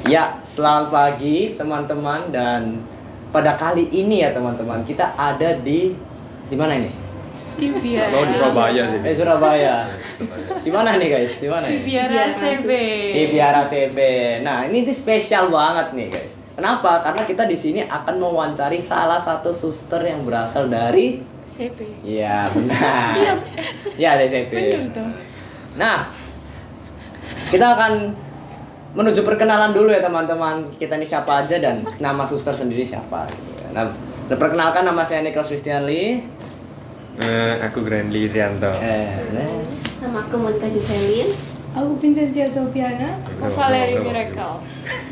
Ya, selamat pagi teman-teman, dan pada kali ini ya teman-teman, kita ada di mana ini? Di Biara. Oh, di Surabaya sih. Surabaya. Di mana nih guys? Di mana Di ini? Biara CB. Di Biara CB. Nah, ini spesial banget nih guys. Kenapa? Karena kita di sini akan mewawancari salah satu suster yang berasal dari CB. Iya, benar. Iya, dari CB. Bener dong. Nah, kita akan menuju perkenalan dulu ya teman-teman. Kita ini siapa aja dan nama suster sendiri siapa gitu ya. Nah, perkenalkan, nama saya Nicholas Christian Lee. Aku Grandly Rianto. Nama aku Monica Jocelyn. Aku Vincentia Sofiana. Aku Valerie Miracle.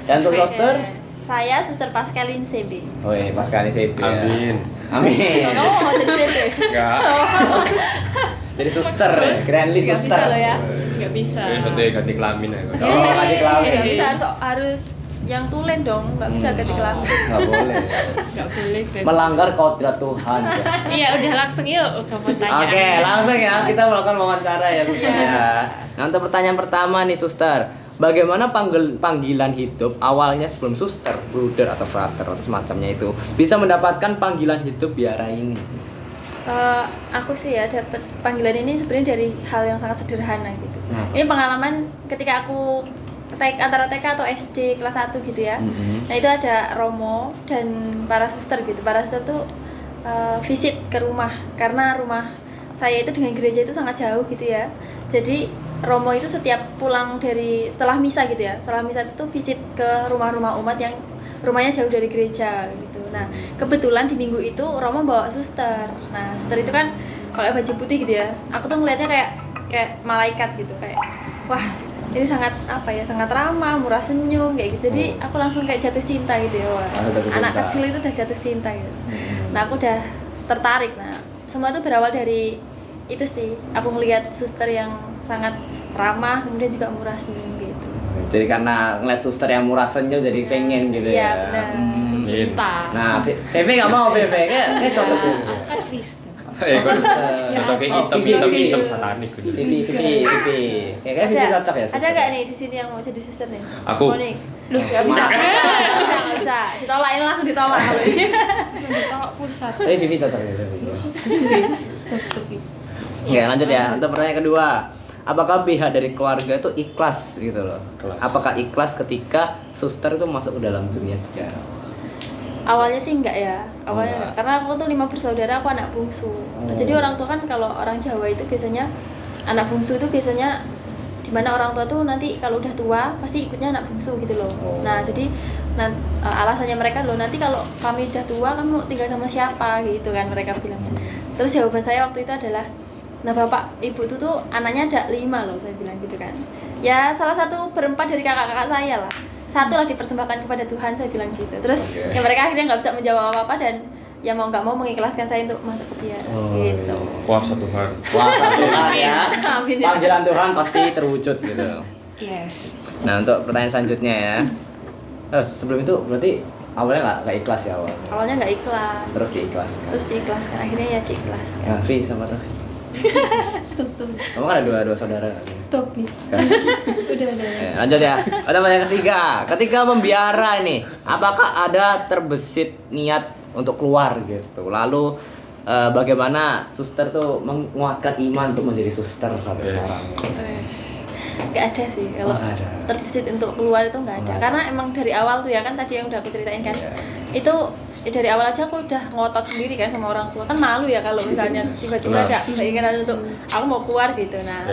Dan untuk suster, Saya Suster Pascaline CB. woi, pas kali CB. Ya. Amin. Amin. Kamu mau jadi CB? Enggak. Jadi suster ya, Grandly Nggak suster. bisa loh ya. Nggak bisa. Penting ganti kelamin ya. Oh, kasih kelamin. Nggak bisa, harus yang tulen dong. Nggak bisa ganti kelamin. Nggak boleh. Nggak boleh. Dan... Melanggar kodrat Tuhan. Ya. Iya, udah langsung yuk ke pertanyaan. Oke, langsung ya kita melakukan wawancara ya suster ya. Nah, untuk pertanyaan pertama nih suster, bagaimana panggilan hidup awalnya sebelum suster, bruder atau frater atau semacamnya itu bisa mendapatkan panggilan hidup Biara ini? Aku sih ya dapat panggilan ini sebenarnya dari hal yang sangat sederhana gitu. Nah. Ini pengalaman ketika aku antara TK atau SD kelas 1 gitu ya. Nah itu ada Romo dan para suster gitu. Para suster tuh visit ke rumah karena rumah saya itu dengan gereja itu sangat jauh gitu ya. Jadi Romo itu setiap pulang dari setelah misa gitu ya. Setelah misa itu visit ke rumah-rumah umat yang rumahnya jauh dari gereja gitu. Nah, kebetulan di minggu itu Romo bawa suster. Nah, suster itu kan pakai baju putih gitu ya. Aku tuh ngelihatnya kayak malaikat gitu, kayak wah, ini sangat apa ya, sangat ramah, murah senyum kayak gitu. Jadi aku langsung kayak jatuh cinta gitu ya. Wah, anak kecil itu udah jatuh cinta gitu. Nah, aku udah tertarik. Nah, semua itu berawal dari itu sih. Aku ngelihat suster yang sangat ramah, kemudian juga murah senyum gitu. Jadi karena ngeliat suster yang murah senyum jadi pengen gitu Iya, ya. benar. Cinta. Nah, Vivi nggak mau Vivi, kayak cocok ya. Kan Kristen. Kok kayak hitam satanik gitu. Vivi. Kayaknya Vivi cocok ya. Ada nggak nih di sini yang mau jadi suster nih? Aku. Mau nih? Loh, nggak bisa. Nggak bisa. Ditolak, ini langsung ditolak kalau ini. Ditolak pusat. Tapi Vivi cocok ya. Stop. Oke, lanjut ya. Untuk pertanyaan kedua. Apakah pihak dari keluarga itu ikhlas gitu loh? Ikhlas. Apakah ikhlas ketika suster itu masuk ke dalam dunia tiara? Awalnya sih enggak ya. Awalnya enggak. Karena aku tuh 5 bersaudara, aku anak bungsu. Nah, jadi orang tua kan kalau orang Jawa itu biasanya anak bungsu itu biasanya dimana orang tua tuh nanti kalau udah tua pasti ikutnya anak bungsu gitu loh. Nah, jadi alasannya mereka loh, nanti kalau kami udah tua kamu tinggal sama siapa gitu kan mereka bilangnya. Terus jawaban saya waktu itu adalah, nah bapak ibu itu tuh anaknya ada 5 loh, saya bilang gitu kan. Ya salah satu berempat dari kakak-kakak saya lah, satu lah dipersembahkan kepada Tuhan, saya bilang gitu. Terus ya mereka akhirnya nggak bisa menjawab apa-apa dan ya mau nggak mau mengikhlaskan saya untuk masuk ke Biara gitu. Kuasa Tuhan. Kuasa Tuhan ya. Amin ya. Panggilan Tuhan pasti terwujud gitu. Yes. Nah, untuk pertanyaan selanjutnya ya. Sebelum itu berarti awalnya nggak ikhlas ya awalnya. Awalnya nggak ikhlas, Terus diikhlaskan. terus diikhlaskan, akhirnya ya diikhlaskan. Nah, Vi sama tuh. Stop. Kamu kan ada dua saudara. Stop nih. Udah. Lanjut ya. Ada pertanyaan ketiga. Ketika membiara ini, apakah ada terbesit niat untuk keluar gitu? Lalu bagaimana suster tuh menguatkan iman untuk menjadi suster sampai sekarang? Nggak ada sih kalau nggak ada. terbesit untuk keluar itu nggak ada. Nggak ada. Karena emang dari awal tuh ya kan tadi yang udah aku ceritain kan, itu dari awal aja aku udah ngotot sendiri kan sama orang tua, kan malu ya kalau misalnya tiba-tiba aja keinginan untuk aku mau keluar gitu. Nah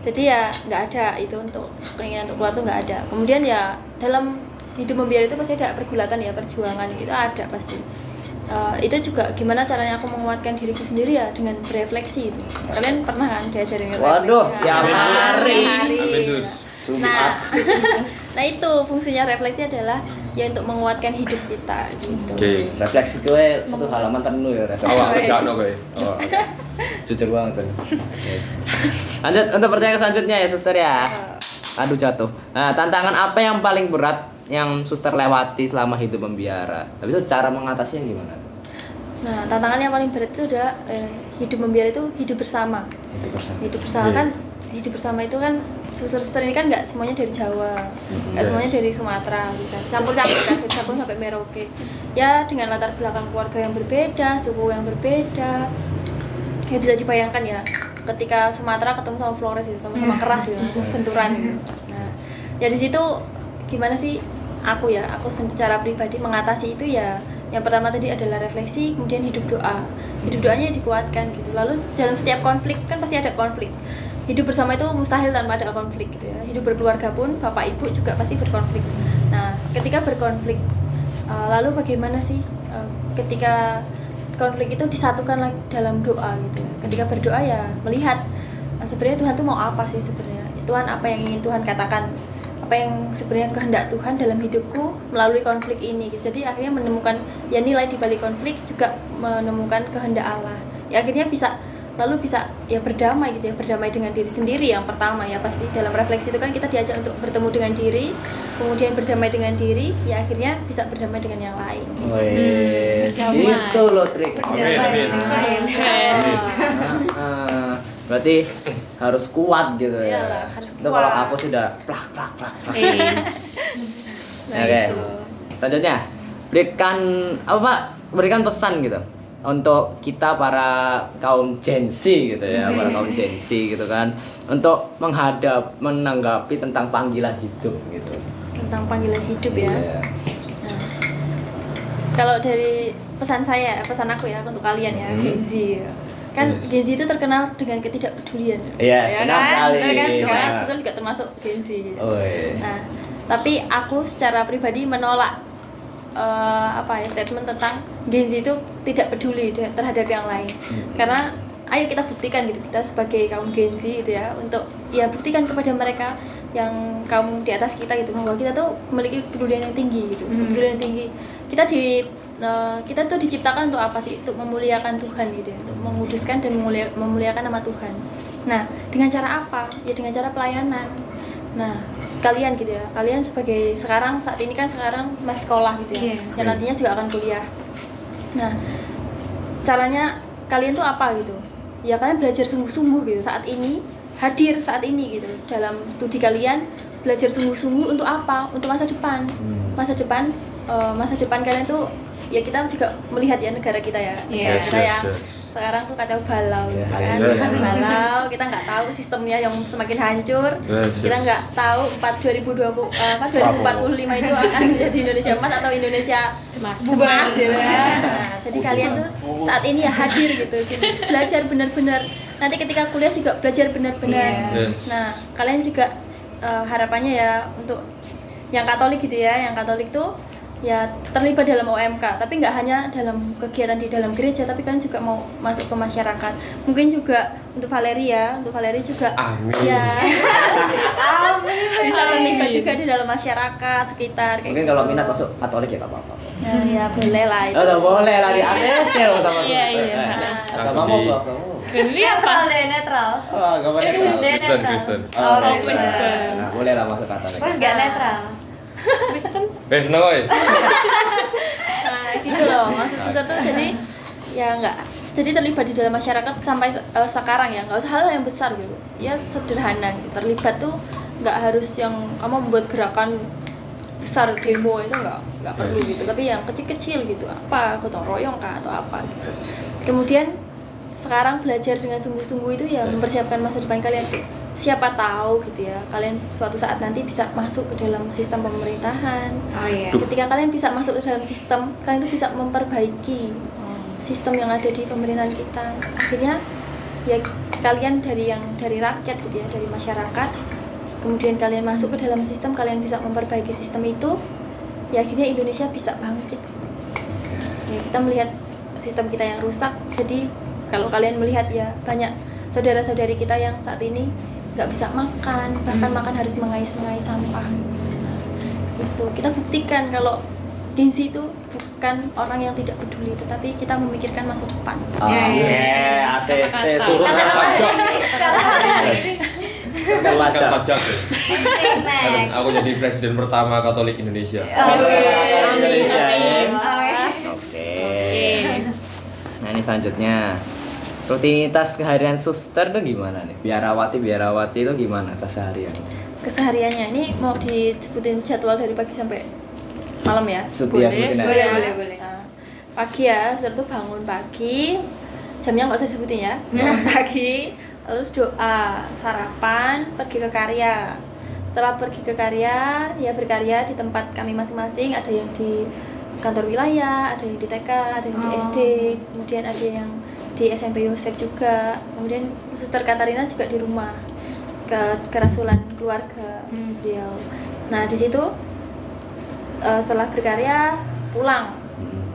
jadi ya nggak ada itu, untuk keinginan untuk keluar tuh nggak ada. Kemudian ya dalam hidup membiara itu pasti ada pergulatan ya, perjuangan gitu ada pasti. Itu juga gimana caranya aku menguatkan diriku sendiri ya dengan berefleksi itu. Kalian pernah kan diajarin refleksi? Waduh, tiap hari. Nah, nah itu fungsinya refleksi adalah ya untuk menguatkan hidup kita gitu. Oke. Refleksi gue satu halaman penuh ya refleksi. Awak enggak no kowe. Oh, jujur banget tuh. Yes. Lanjut untuk pertanyaan selanjutnya ya suster ya. Aduh jatuh. Nah, tantangan apa yang paling berat yang suster lewati selama hidup membiara? Habis itu cara mengatasinya gimana? Nah, tantangan yang paling berat itu udah hidup membiara itu hidup bersama. Hidup bersama. Hidup bersama kan, hidup bersama itu kan suster-suster ini kan nggak semuanya dari Jawa, nggak semuanya dari Sumatera gitu kan, campur-campur kan dari Sabang sampai Merauke ya, dengan latar belakang keluarga yang berbeda, suku yang berbeda ya, bisa dibayangkan ya ketika Sumatera ketemu sama Flores gitu, sama-sama keras gitu, benturan gitu. Nah ya di situ gimana sih aku secara pribadi mengatasi itu ya, yang pertama tadi adalah refleksi, kemudian hidup doanya dikuatkan gitu. Lalu dalam setiap konflik kan pasti ada konflik, hidup bersama itu mustahil tanpa ada konflik gitu ya. Hidup berkeluarga pun bapak ibu juga pasti berkonflik. Nah ketika berkonflik lalu bagaimana sih ketika konflik itu disatukan lagi dalam doa gitu ya. Ketika berdoa ya melihat sebenarnya Tuhan tuh mau apa sih sebenarnya, Tuhan apa yang ingin Tuhan katakan, apa yang sebenarnya kehendak Tuhan dalam hidupku melalui konflik ini gitu. Jadi akhirnya menemukan ya nilai di balik konflik, juga menemukan kehendak Allah ya, akhirnya bisa ya berdamai gitu ya, berdamai dengan diri sendiri yang pertama ya. Pasti dalam refleksi itu kan kita diajak untuk bertemu dengan diri, kemudian berdamai dengan diri ya, akhirnya bisa berdamai dengan yang lain gitu. berdamai. Itu loh trik. Amin. Berarti harus kuat gitu ya. Iyalah, harus Itu kalau kuat. aku sudah plak. Nah, Oke. itu. Selanjutnya, berikan pesan gitu untuk kita para kaum Gen Z gitu ya, para kaum Gen Z gitu kan, untuk menanggapi tentang panggilan hidup gitu. Tentang panggilan hidup ya. Iya. Nah, kalau dari pesan aku ya untuk kalian ya, Gen Z kan, Gen Z itu terkenal dengan ketidakpedulian. Iya, ya benar sekali. Benar kan? Iya. Cuma itu juga termasuk Gen Z. Oh, iya. Nah, tapi aku secara pribadi menolak statement tentang Gen Z itu tidak peduli terhadap yang lain. Karena ayo kita buktikan gitu, kita sebagai kaum Gen Z gitu ya, untuk ya buktikan kepada mereka yang kaum di atas kita gitu, bahwa kita tuh memiliki kepedulian yang tinggi gitu. Kepedulian yang tinggi. Kita tuh diciptakan untuk apa sih? Untuk memuliakan Tuhan gitu ya, untuk menguduskan dan memuliakan nama Tuhan. Nah, dengan cara apa? Ya dengan cara pelayanan. Nah, kalian gitu ya, kalian sebagai saat ini kan masih sekolah gitu ya, dan nantinya juga akan kuliah. Nah, caranya kalian tuh apa gitu? Ya kalian belajar sungguh-sungguh gitu hadir saat ini gitu dalam studi kalian, belajar sungguh-sungguh untuk apa? Untuk masa depan. Masa depan kalian tuh ya, kita juga melihat ya negara kita ya, negara kita yang sekarang tuh kacau balau gitu kan, balau, kita nggak tahu sistemnya yang semakin hancur, kita nggak tahu 2045 itu akan menjadi Indonesia emas atau Indonesia bubar gitu ya. Nah, jadi kalian tuh saat ini ya hadir gitu, belajar benar-benar, nanti ketika kuliah juga belajar benar-benar. Nah, kalian juga harapannya ya untuk yang Katolik gitu ya, yang Katolik tuh ya terlibat dalam OMK, tapi nggak hanya dalam kegiatan di dalam gereja, tapi kalian juga mau masuk ke masyarakat. Mungkin juga untuk Valeri juga ya bisa terlibat juga di dalam masyarakat sekitar. Mungkin kalau minat masuk Katolik ya nggak apa-apa. Ya boleh lah itu. Boleh lah di ACC loh sama Iya. Agamamu apa? Ini apa? netral. Oh, agama netral. Kristen. Kristen. Nah, boleh lah masuk Katolik. Nggak netral. Kristen. Seneng oi. Nah gitu loh, maksud kita tuh jadi ya nggak, jadi terlibat di dalam masyarakat sampai sekarang ya, nggak usah hal yang besar gitu ya, sederhana gitu. Terlibat tuh nggak harus yang kamu membuat gerakan besar demo, itu nggak perlu gitu, tapi yang kecil-kecil gitu, apa gotong royong kah atau apa gitu. Kemudian sekarang belajar dengan sungguh-sungguh itu ya, mempersiapkan masa depan kalian. Siapa tahu gitu ya, kalian suatu saat nanti bisa masuk ke dalam sistem pemerintahan. Ketika kalian bisa masuk ke dalam sistem, kalian itu bisa memperbaiki sistem yang ada di pemerintahan kita. Akhirnya ya kalian dari rakyat gitu ya, dari masyarakat, kemudian kalian masuk ke dalam sistem, kalian bisa memperbaiki sistem itu, ya akhirnya Indonesia bisa bangkit gitu. Ya kita melihat sistem kita yang rusak, jadi kalau kalian melihat ya banyak saudara-saudari kita yang saat ini nggak bisa makan, bahkan makan harus mengais-mengais sampah gitu. Nah, itu kita buktikan kalau Gen Z itu bukan orang yang tidak peduli, tetapi kita memikirkan masa depan. ACC suruh pajak. Kan pajak ya. Aku jadi presiden pertama Katolik Indonesia. Indonesia ya. Oke. Nah ini selanjutnya, rutinitas keharian suster tuh gimana nih? Biarawati itu gimana keseharian? Kesehariannya ini mau disebutin jadwal dari pagi sampai malam ya? Setiap sebutin aja. Boleh. Nah, pagi ya, suster tuh bangun pagi, jamnya nggak usah disebutin ya. Bangun pagi, terus doa, sarapan, pergi ke karya. Setelah pergi ke karya, ya berkarya di tempat kami masing-masing. Ada yang di kantor wilayah, ada yang di TK, ada yang di SD, kemudian ada yang di SMP Yosef juga. Kemudian suster Katarina juga di rumah kerasulan keluarga beliau. Nah di situ setelah berkarya pulang.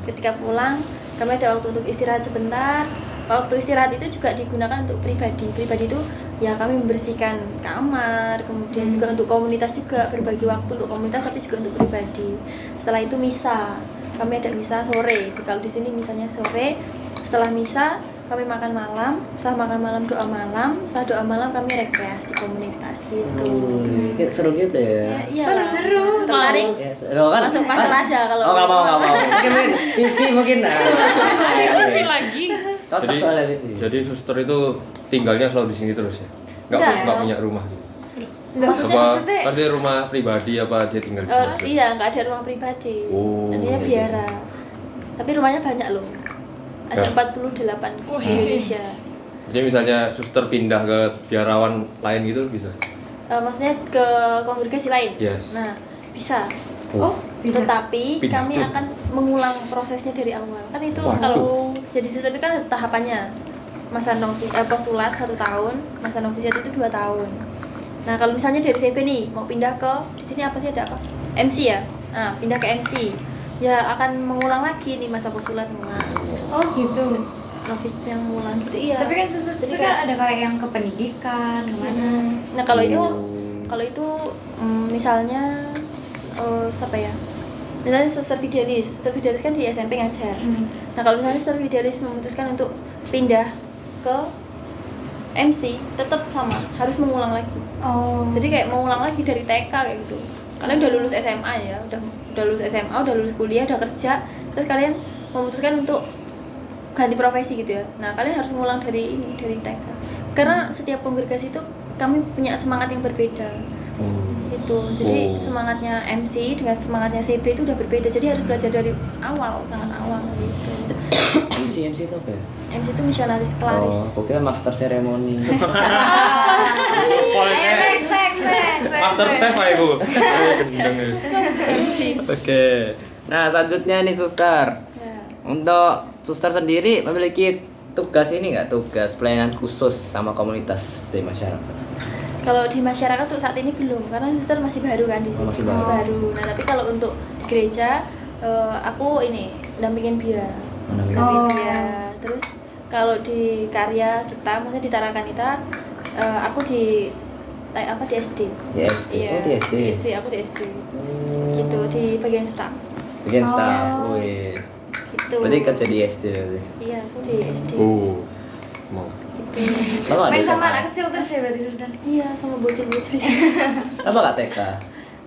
Ketika pulang kami ada waktu untuk istirahat sebentar. Waktu istirahat itu juga digunakan untuk pribadi. Pribadi itu ya kami membersihkan kamar, kemudian juga untuk komunitas juga, berbagi waktu untuk komunitas tapi juga untuk pribadi. Setelah itu misa. Kami ada misa sore. Kalau di sini misalnya sore. Setelah misa kami makan malam, setelah makan malam doa malam, setelah doa malam kami rekreasi komunitas gitu. Kayak seru gitu ya. Iya. Seru. Tertarik? Ya, seru kan? Masuk pastor aja kalau. Oh, nggak mau. Mungkin TV mungkin. TV lagi. Cocok soalnya TV. Jadi suster itu tinggalnya selalu di sini terus ya? Nggak punya rumah gitu? Maksudnya Pasti rumah pribadi apa dia tinggal di sini? iya, nggak ada rumah pribadi. Oh. Nantinya biara. Tapi rumahnya banyak loh. Ada Ya. 48 di Indonesia. Jadi misalnya suster pindah ke biarawan lain gitu bisa? Maksudnya ke kongregasi lain. Yes. Nah, bisa. Oh, bisa. Tetapi Pindah kami tuh. akan mengulang prosesnya dari awal. Kan itu Waduh. kalau jadi suster itu kan ada tahapannya. Masa postulat 1 tahun, masa novisiat itu 2 tahun. Nah, kalau misalnya dari CP nih mau pindah ke di sini apa sih ada apa? MC ya. Nah, pindah ke MC. Ya akan mengulang lagi nih masa postulat mengulang. Oh gitu. Novis yang mengulang gitu iya. Tapi kan suster Jadi kan ada kayak yang ke pendidikan, kemana? Nah, kalau itu misalnya siapa ya? Misalnya suster Fidelis kan di SMP ngajar. Nah, kalau misalnya suster Fidelis memutuskan untuk pindah ke MC, tetap sama, harus mengulang lagi. Oh. Jadi kayak mengulang lagi dari TK kayak gitu. Kalian udah lulus SMA ya, udah lulus SMA, udah lulus kuliah, udah kerja, terus kalian memutuskan untuk ganti profesi gitu ya. Nah, kalian harus mengulang dari TK. Karena setiap kongregasi itu kami punya semangat yang berbeda. Itu. Jadi semangatnya MC dengan semangatnya CB itu udah berbeda. Jadi harus belajar dari awal, sangat awal gitu. MC itu apa ya? MC itu misionaris Oh, klaris. aku kira master seremoni. Master chef aja bu. Oke. Nah, selanjutnya nih suster. Ya. Untuk suster sendiri memiliki tugas ini nggak? Tugas pelayanan khusus sama komunitas di masyarakat? Kalau di masyarakat tuh saat ini belum, karena suster masih baru kan di sini, Masih masih baru. baru. Nah, tapi kalau untuk di gereja, aku ini dampingin Bia. Dampingin Bia. Terus kalau di karya kita, maksudnya di Tarakan kita, aku di SD. Di SD. Iya, Oh, di SD. aku di SD. Gitu, di bagian staff. Bagian staff. Wih. Gitu. Berarti kerja di SD berarti. Iya, aku di SD. Mau. Gitu. Apa Main ada sama TK? anak kecil terus ya berarti suster. Iya, sama bocil-bocil. Apa kak TK?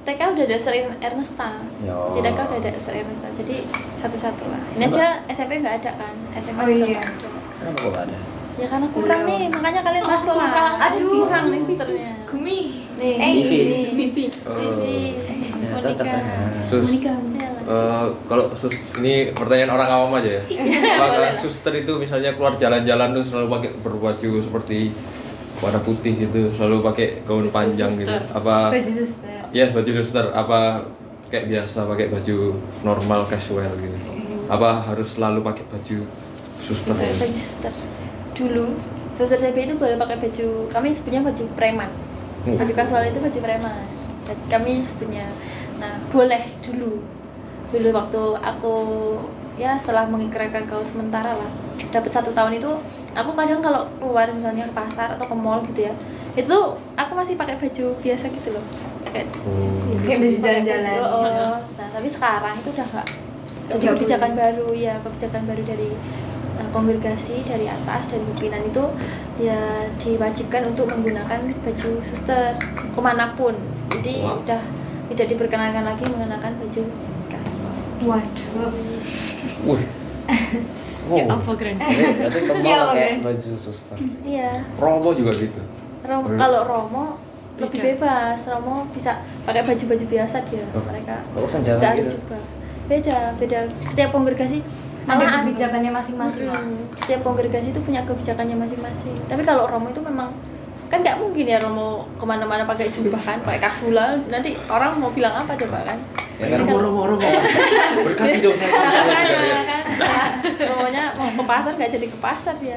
TK udah ada Ser Ernesta. Yo. Di TK udah ada Ser Ernesta. Jadi satu-satu lah. Ini aja SMP nggak ada kan? SMA Oh, juga iya. nggak ada. Kenapa kok nggak ada? Ya karena kurang nih, makanya kalian masuk lah. kurang. Aduh. kurang nih susternya. Gumi. Nih, Vivi. Vivi. Vivi, Ya, cocok Monica. kan? Terus Monica. Iyalah. kalau ini pertanyaan orang awam aja ya. Apakah suster itu misalnya keluar jalan-jalan tuh selalu pakai berbaju seperti warna putih gitu, selalu pakai gaun Baju panjang gitu? suster. Apa? Baju suster. Yes, baju suster. Apa kayak biasa pakai baju normal casual gitu? Apa harus selalu pakai baju suster? Baju suster. Dulu suster CB itu boleh pakai baju, kami sebutnya baju preman. Baju kasual itu baju preman. Dan kami sebutnya. Nah, boleh dulu waktu aku ya setelah mengikrarkan kaos sementara lah dapat 1 tahun itu, aku kadang kalau keluar misalnya ke pasar atau ke mall gitu ya, itu aku masih pakai baju biasa gitu loh, kayak Kayak baju pakai jalan-jalan. oh. Nah, tapi sekarang itu udah enggak. Jadi Nggak kebijakan baru ya, kebijakan baru dari kongregasi, dari atas, dari pimpinan itu ya diwajibkan untuk menggunakan baju suster kemanapun. Jadi Wow. udah tidak diperkenankan lagi mengenakan baju kasual. Waduh. Wih, Ya apa keren? Berarti Kemang Iya, pakai oke. baju suster. Iya. Romo juga gitu. Kalau Romo lebih Beda. bebas. Romo bisa pakai baju-baju biasa dia. Mereka Nggak usah jalan nggak harus gitu. jubah. Beda. Setiap kongregasi Ada malahan kebijakannya masing-masing lah. setiap kongregasi itu punya kebijakannya masing-masing. Tapi kalau Romo itu memang kan nggak mungkin ya Romo kemana-mana pakai jubah kan, pakai kasula. Nanti orang mau bilang apa coba kan? Ya kan? Romo. Berkati dong saya. Makanya kan, Romonya mau ke pasar nggak jadi ke pasar dia.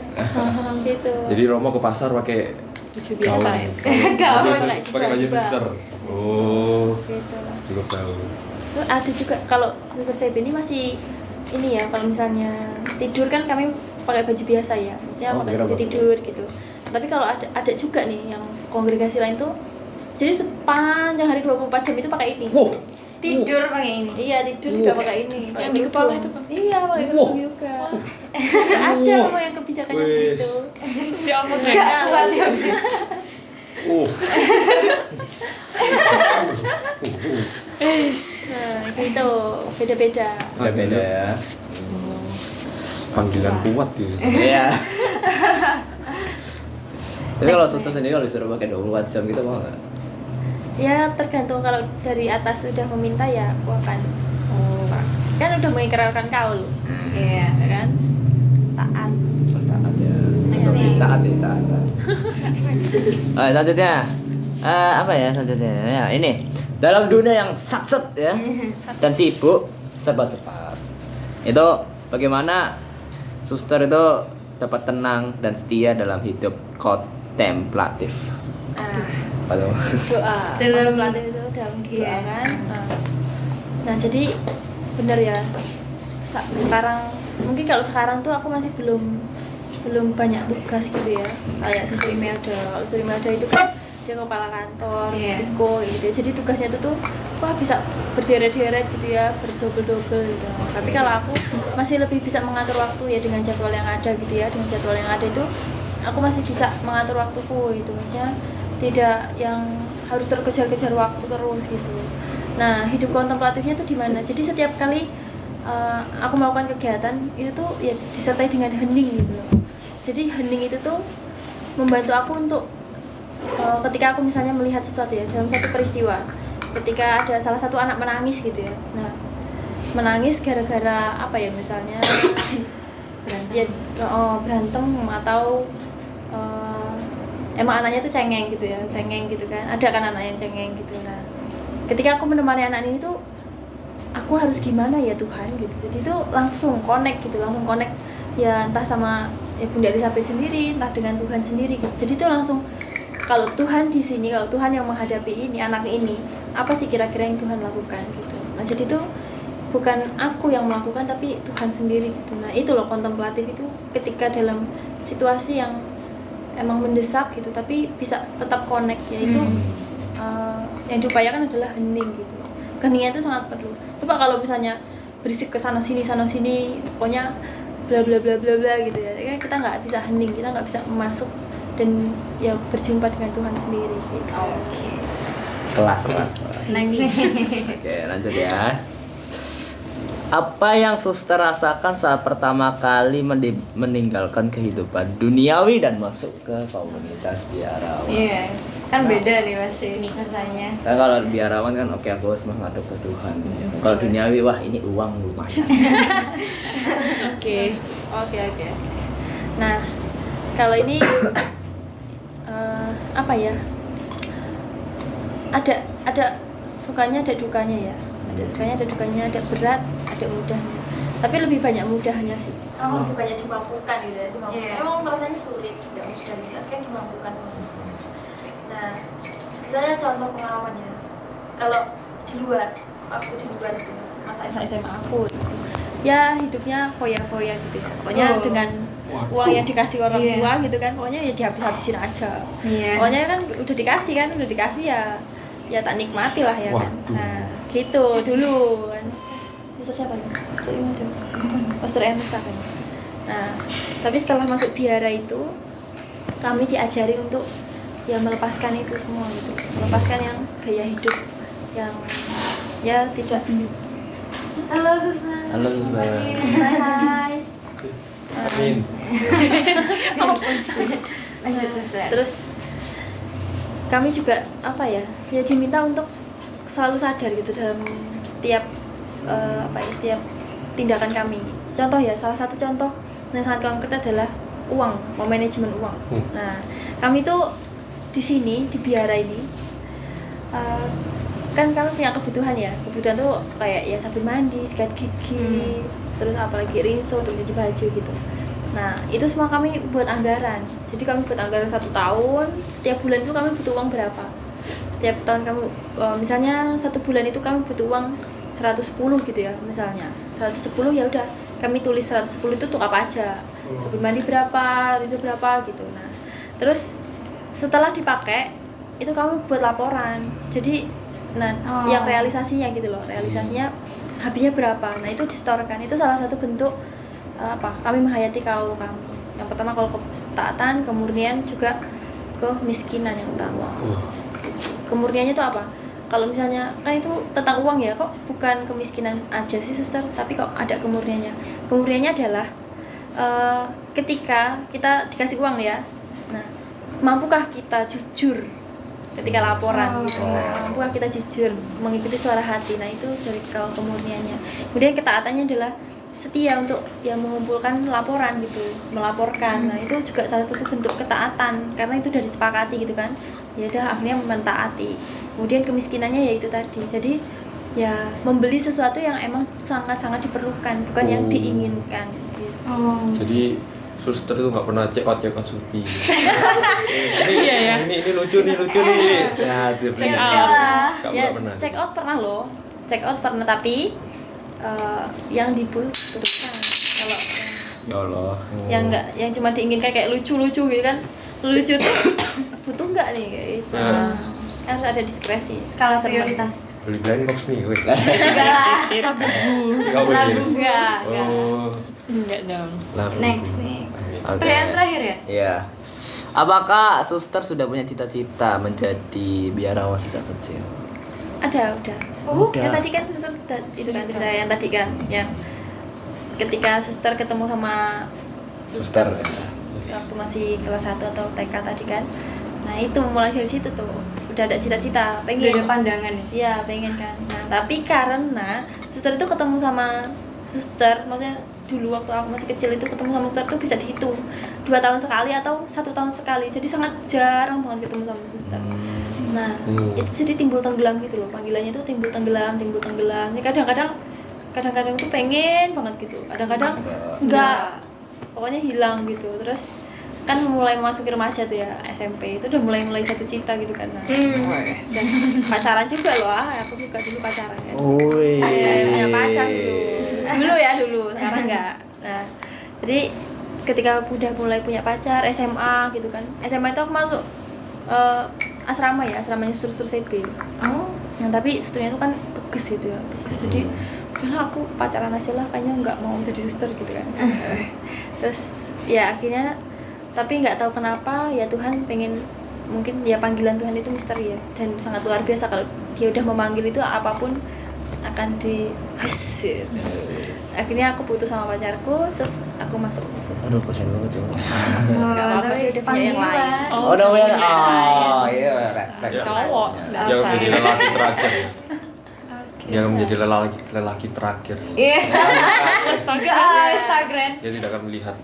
Gitu. Jadi Romo ke pasar pakai Baju biasa ya. Gaun. pakai baju Jubah. suster. Oh, Gitu. cukup tahu. Terus ada juga kalau suster Sebe ini masih ini ya kalau misalnya tidur kan kami pakai baju biasa ya, maksudnya Oh, pakai kira baju baju. tidur gitu. Tapi kalau ada juga nih yang kongregasi lain tuh, jadi sepanjang hari 24 jam itu pakai ini. Wow. Tidur pakai ini. Iya tidur juga pakai ini. Pakai Yang di kepala kerudung. itu, Bang? Iya pakai kerudung juga. Ada loh yang kebijakannya Wih. begitu. Siapa Gak keren? kuat ya. Nah gitu beda-beda. Beda ya. Panggilan kuat gitu. Iya. Tapi kalau suster sendiri kalau disuruh pakai 24 jam gitu mau nggak? Ya tergantung kalau dari atas sudah meminta ya aku akan kan udah mengikrarkan kaul Iya. ya kan taat. Pas taat ya. Iya. Taat ya, taat. Oh, selanjutnya. Apa ya selanjutnya? Ya, ini. Dalam dunia yang satset ya dan sibuk serba cepat. Itu bagaimana suster itu dapat tenang dan setia dalam hidup kontemplatif. Apa tuh? Doa Dalam- pelatih itu dalam doa Iya. kan. Nah jadi benar ya sekarang mungkin kalau sekarang tuh aku masih belum banyak tugas gitu ya kayak Suster Imelda. Kalau Suster Imelda itu kan dia kepala kantor, Iya. Iko gitu ya. Jadi tugasnya itu tuh wah bisa berderet-deret gitu ya, berdobel-dobel gitu. Tapi kalau aku masih lebih bisa mengatur waktu ya dengan jadwal yang ada gitu ya. Dengan jadwal yang ada itu aku masih bisa mengatur waktuku itu maksudnya tidak yang harus terkejar-kejar waktu terus gitu. Nah, hidup kontemplatifnya tuh di mana? Jadi setiap kali aku melakukan kegiatan itu tuh ya disertai dengan hening gitu loh. Jadi hening itu tuh membantu aku untuk ketika aku misalnya melihat sesuatu ya dalam satu peristiwa, ketika ada salah satu anak menangis gitu ya. Nah, menangis gara-gara apa ya misalnya ya berantem atau emang anaknya tuh cengeng gitu ya, cengeng gitu kan. Ada kan anak yang cengeng gitu. Nah, ketika aku menemani anak ini tuh aku harus gimana ya Tuhan gitu. Jadi tuh langsung connect gitu, langsung connect ya entah sama ya Bunda Elizabeth sendiri, entah dengan Tuhan sendiri gitu. Jadi tuh langsung kalau Tuhan di sini, kalau Tuhan yang menghadapi ini anak ini, apa sih kira-kira yang Tuhan lakukan gitu. Nah, jadi tuh bukan aku yang melakukan tapi Tuhan sendiri gitu. Nah, itu loh kontemplatif itu ketika dalam situasi yang emang mendesak gitu tapi bisa tetap connect yaitu yang diupayakan adalah hening gitu. Keheningnya itu sangat perlu. Coba kalau misalnya berisik ke sana sini pokoknya bla bla bla bla bla gitu ya. Kita nggak bisa hening, kita nggak bisa masuk dan ya berjumpa dengan Tuhan sendiri gitu. Kelas. Next. Oke, lanjut ya. Apa yang suster rasakan saat pertama kali meninggalkan kehidupan duniawi dan masuk ke komunitas biarawan? Iya. Kan beda nih pasti rasanya. Nah, kalau biarawan kan oke aku harus menghadap ke Tuhan. Kalau duniawi wah ini uang lumayan. Oke. Nah, kalau ini apa ya? Ada sukanya, ada dukanya ya. Ada sukanya, ada dukanya, ada berat, ada mudahnya. Tapi lebih banyak mudahnya sih. Lebih banyak dimampukan gitu ya, dimampukan. Iya. Emang rasanya sulit, tidak mudah gitu, tapi kan dimampukan. Nah, misalnya contoh pengalamannya. Kalau di luar, aku di luar gitu, masa SMA aku gitu. Ya hidupnya foya-foya gitu ya. Pokoknya dengan uang yang dikasih orang Iya. tua gitu kan, pokoknya ya dihabis-habisin aja. Iya. Pokoknya kan udah dikasih ya tak nikmati lah ya kan. Waduh. Nah, gitu dulu kan. Suster siapa ya? Suster Imelda. Suster Ernesta kan. Nah, tapi setelah masuk biara itu kami diajari untuk ya melepaskan itu semua gitu. Melepaskan yang gaya hidup yang ya tidak. Halo Suster. Halo suster. Hai. Amin. Lanjut suster. Terus kami juga apa ya diminta untuk selalu sadar gitu dalam setiap setiap tindakan kami. Contoh ya, salah satu contoh yang sangat konkret adalah uang, manajemen uang. Nah, kami tuh di sini di biara ini kan kami punya kebutuhan ya. Kebutuhan tuh kayak ya sabun mandi, sikat gigi, terus apalagi rinso untuk cuci baju gitu. Nah, itu semua kami buat anggaran. Jadi kami buat anggaran 1 tahun, setiap bulan itu kami butuh uang berapa. Setiap tahun kamu misalnya 1 bulan itu kami butuh uang 110 gitu ya, misalnya 110 ya udah kami tulis 110 itu untuk apa aja, sabun mandi berapa, rinso berapa gitu. Nah, terus setelah dipakai itu kami buat laporan. Jadi yang realisasinya gitu loh, realisasinya habisnya berapa. Nah, itu disetorkan. Itu salah satu bentuk kami menghayati kaul kami. Yang pertama kalau ketaatan, kemurnian, juga kemiskinan yang utama. Kemurniannya itu apa? Kalau misalnya kan itu tentang uang ya, kok bukan kemiskinan aja sih suster, tapi kok ada kemurniannya. Kemurniannya adalah ketika kita dikasih uang ya, nah mampukah kita jujur ketika laporan gitu, mampukah kita jujur mengikuti suara hati. Nah, itu dari kemurniannya. Kemudian ketaatannya adalah setia untuk yang mengumpulkan laporan gitu, melaporkan. Nah, itu juga salah satu bentuk ketaatan karena itu udah disepakati gitu kan. Ya udah akhirnya mentaati. Kemudian kemiskinannya ya itu tadi. Jadi ya membeli sesuatu yang emang sangat-sangat diperlukan, bukan yang diinginkan gitu. Jadi suster itu nggak pernah check out Shopee. Ini lucu nih. Ya, itu Check benar. out. Ya, Nggak pernah. check out pernah loh. Check out pernah, tapi yang dibutuhkan. Kalau Ya Allah. yang enggak, yang cuma diinginkan kayak lucu-lucu gitu kan. Lucu tuh butuh enggak nih kayak gitu. Harus ada diskresi. Skala Serba. prioritas. Beli blind box nih, weh. Enggak lah. Nggak boleh. Enggak. Oh, Enggak dong. labu. Next nih. Oke. Pertanyaan terakhir ya? Iya. Apakah suster sudah punya cita-cita menjadi biarawan sejak kecil? Ada, udah. Udah. Yang tadi kan itu kan cerita yang tadi kan yang ketika suster ketemu sama Suster. waktu masih kelas 1 atau TK tadi kan. Nah, itu mulai dari situ tuh udah ada cita-cita pengen. Beda pandangan nih. Iya, pengen kan. Nah, tapi karena suster itu ketemu sama suster, maksudnya dulu waktu aku masih kecil itu ketemu sama suster tuh bisa dihitung 2 tahun sekali atau 1 tahun sekali. Jadi sangat jarang banget ketemu sama suster. Nah, itu jadi timbul tenggelam gitu loh. Panggilannya tuh timbul tenggelam. Ya, kadang-kadang tuh pengen banget gitu. Kadang-kadang enggak. Pokoknya hilang gitu. Terus kan mulai masuk remaja tuh ya, SMP itu udah mulai jatuh cinta gitu kan. Nah, dan pacaran juga loh. Aku juga dulu pacaran kan. Wih. Punya pacar dulu, sekarang enggak. Nah, jadi ketika udah mulai punya pacar, SMA gitu kan. SMA itu aku masuk asrama ya, asramanya suster CB. Nah, tapi susternya itu kan tegas gitu ya, tegas. Jadi udahlah aku pacaran aja lah, kayaknya nggak mau jadi suster gitu kan. Terus ya akhirnya, tapi nggak tahu kenapa ya Tuhan pengen, mungkin ya panggilan Tuhan itu misteri ya, dan sangat luar biasa kalau dia udah memanggil itu apapun akan dihasil. Akhirnya aku putus sama pacarku, terus aku masuk suster. Aduh, kasihan banget tuh. Nggak apa-apa, dia udah punya yang lain. Oh, udah punya. Oh, iya, refleks. Cowok. Jangan menjadi lelaki terakhir. Oke. Jangan menjadi lelaki terakhir. Iya. Instagram. Dia tidak akan melihat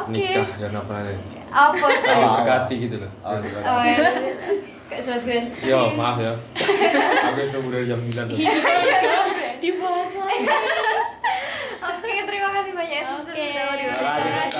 Oke. nikah dan apa lain. Apa sih? Saling berkati gitu loh. Oh ya. Kak jelaskan. Yo, maaf ya. Aku sudah dari jam 9 tuh. Dibahas lagi. Oke, terima kasih banyak ya, suster. Oke. Sudah mau diwawancari.